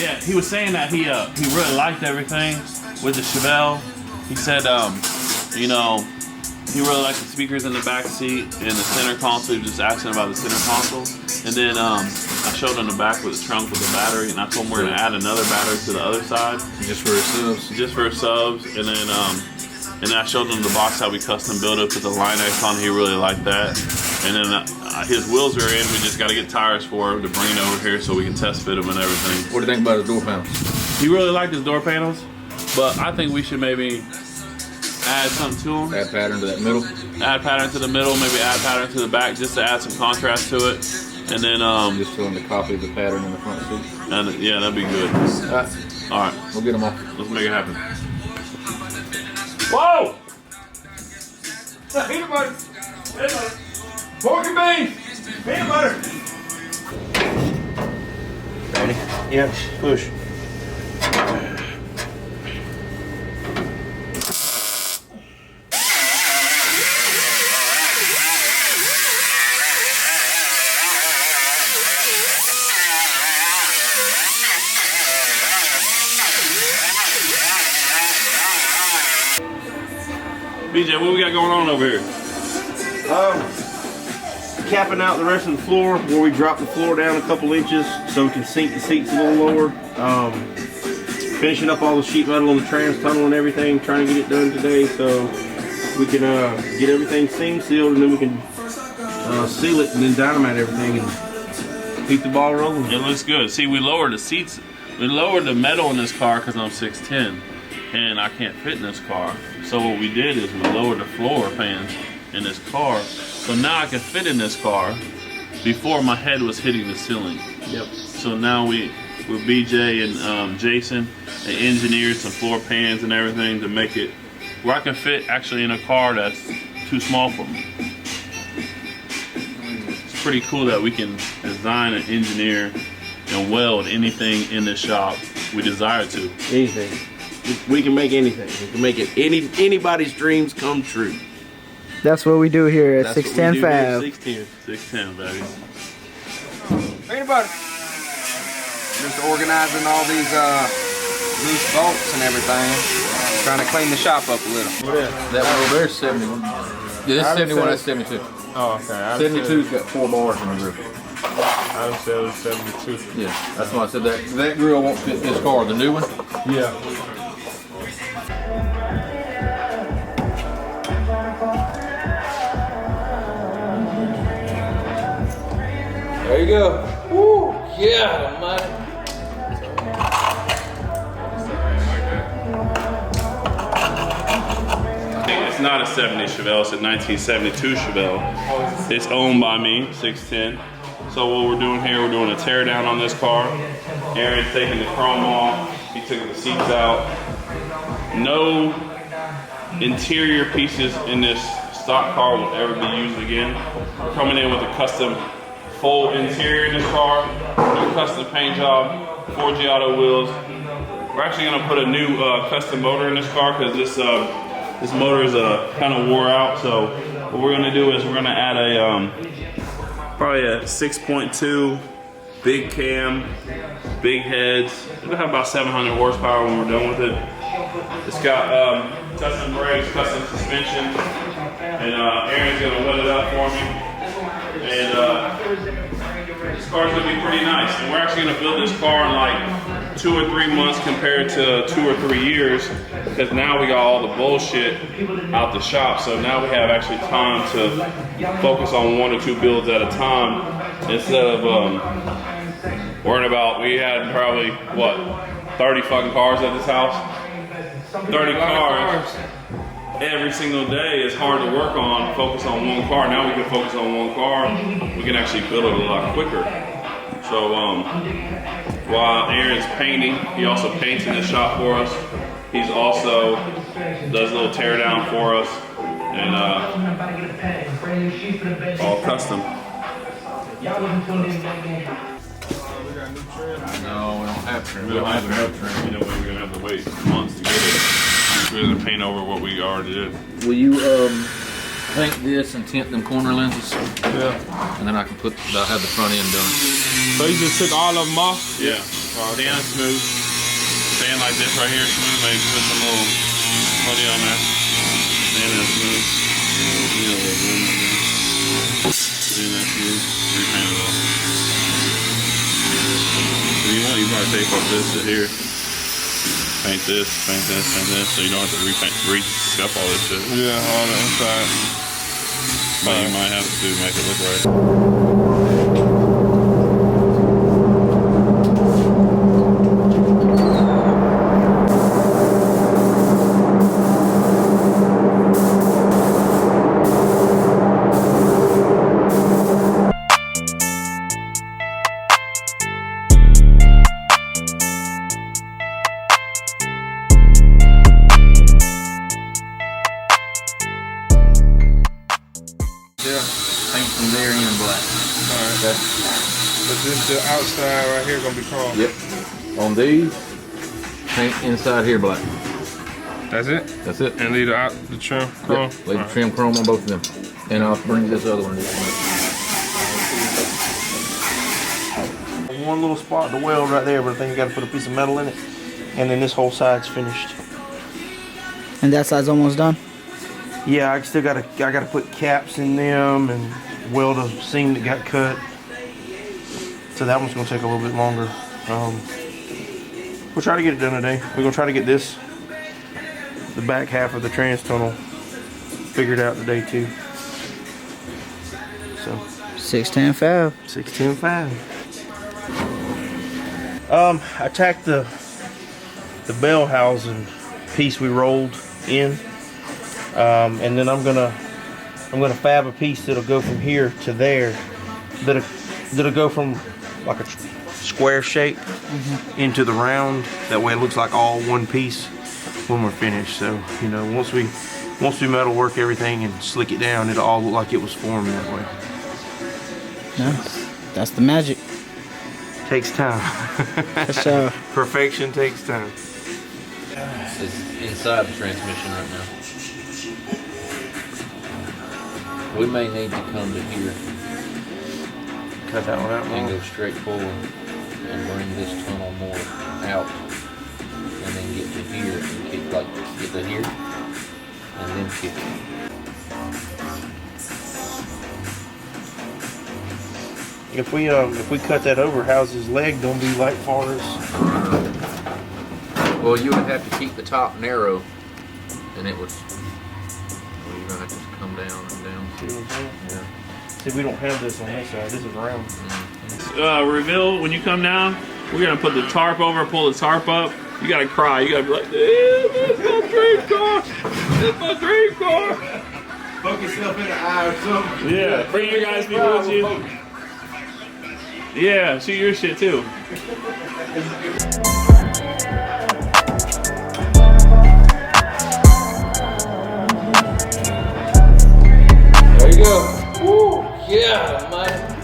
Yeah, he was saying that he really liked everything with the Chevelle. He said, you know, he really liked the speakers in the back seat and the center console. He was just asking about the center console. And then I showed him the back with the trunk with the battery, and I told him we're gonna add another battery to the other side. Just for his subs. Just for his subs. And then I showed him the box how we custom built it, put the line X on. He really liked that. And then his wheels are in. We just got to get tires for him to bring it over here so we can test fit them and everything. What do you think about his door panels? He really liked his door panels, but I think we should maybe add something to them. Add pattern to that middle. Add pattern to the middle, maybe add pattern to the back just to add some contrast to it. And then just for him to copy the pattern in the front seat. And yeah, that'd be good. All right, we'll get them off. Let's make it happen. Whoa! Peanut butter. Peanut butter. Pork and beans. Peanut butter. Ready? Yeah. Push. BJ, what we got going on over here? Capping out the rest of the floor where we drop the floor down a couple inches so we can sink the seats a little lower. Finishing up all the sheet metal on the trans tunnel and everything, trying to get it done today so we can get everything seam sealed, and then we can seal it and then dynamite everything and keep the ball rolling. It looks good. See, we lowered the seats. We lowered the metal in this car because I'm 6'10", and I can't fit in this car. So what we did is we lowered the floor fans in this car, so now I can fit in this car. Before my head was hitting the ceiling. Yep. So now with BJ and Jason, they engineered some floor pans and everything to make it where I can fit actually in a car that's too small for me. It's pretty cool that we can design and engineer and weld anything in this shop we desire to. Anything. We can make anything. We can make it anybody's dreams come true. That's what we do here at 610 Fab. 610, baby. Peanut butter. Just organizing all these loose bolts and everything. Trying to clean the shop up a little. What is that one over there's 71. Yeah, this is 71, that's 72. Oh, okay. 72's got 4 bars in the grill. I would say it was 72. Yeah, that's why I said that grill won't fit this car, the new one. Yeah. There you go. Woo! Yeah, almighty. It's not a 70 Chevelle, it's a 1972 Chevelle. It's owned by me, 610. So what we're doing here, we're doing a tear down on this car. Aaron's taking the chrome off, he took the seats out. No interior pieces in this stock car will ever be used again. We're coming in with a custom full interior in this car, new custom paint job, 4G auto wheels. We're actually gonna put a new custom motor in this car because this motor is kind of wore out. So what we're gonna do is we're gonna add a probably a 6.2 big cam, big heads. It'll have about 700 horsepower when we're done with it. It's got custom brakes, custom suspension, and Aaron's gonna wet it up for me. And this car's gonna be pretty nice. And we're actually gonna build this car in like 2 or 3 months compared to 2 or 3 years, because now we got all the bullshit out the shop. So now we have actually time to focus on 1 or 2 builds at a time instead of worrying about, we had probably, what, 30 fucking cars at this house? 30 cars. Every single day is hard to work on, focus on one car. Now we can focus on one car, we can actually build it a lot quicker. So while Aaron's painting, he also paints in the shop for us. He's also does a little tear down for us, and all custom. No, we don't have trim. We don't have trim. You know, we're gonna have to wait months to get it. We're gonna paint over what we already did. Will you paint this and tint them corner lenses. Yeah. And then I can I'll have the front end done. So you just took all of them off? Yeah. Sand smooth. Sand like this right here, smooth. Maybe put some little putty on there. Sand that smooth. You know, a little room in there. Sand that smooth. Repaint it all. If you want, you might take off this to here. Paint this, paint this, paint this, so you don't have to re-scuff all this shit. Yeah, all the inside. But you might have to make it look right. Paint from there in black. Alright. Okay. But this the outside right here gonna be chrome. Yep. On these, paint inside here black. That's it? That's it. And leave the trim chrome? Yep. Leave the trim chrome on both of them. And I'll bring this other one. One little spot, the weld right there, but I think you got to put a piece of metal in it, and then this whole side's finished. And that side's almost done. Yeah, I gotta put caps in them and weld a seam that got cut. So that one's gonna take a little bit longer. We'll try to get it done today. We're gonna try to get this, the back half of the trans tunnel, figured out today too. So 610 Fab. 610 I tacked the bell housing piece we rolled in, and then I'm gonna fab a piece that'll go from here to there, that'll go from like a square shape into the round. That way it looks like all one piece when we're finished. So you know, once we metal work everything and slick it down, it'll all look like it was formed that way. Yeah, that's the magic. Takes time. So Perfection takes time. It's inside the transmission right now. We may need to come to here Cut that one out. and go straight forward and bring this tunnel more out, and then get to here and get to here and then kick it. If we cut that over, how's his leg gonna be like far as? Well, you would have to keep the top narrow, and it would. Well, you're gonna have to come down and down. See what I'm saying? Yeah. See, we don't have this on this side. This is round. Reveal, when you come down, we're gonna put the tarp over, pull the tarp up. You gotta cry. You gotta be like, "This is my dream car. This is my dream car." Poke yourself in the eye or something. Yeah, bring your guys people with you. Yeah, shoot your shit too. There you go. Woo! Yeah, man.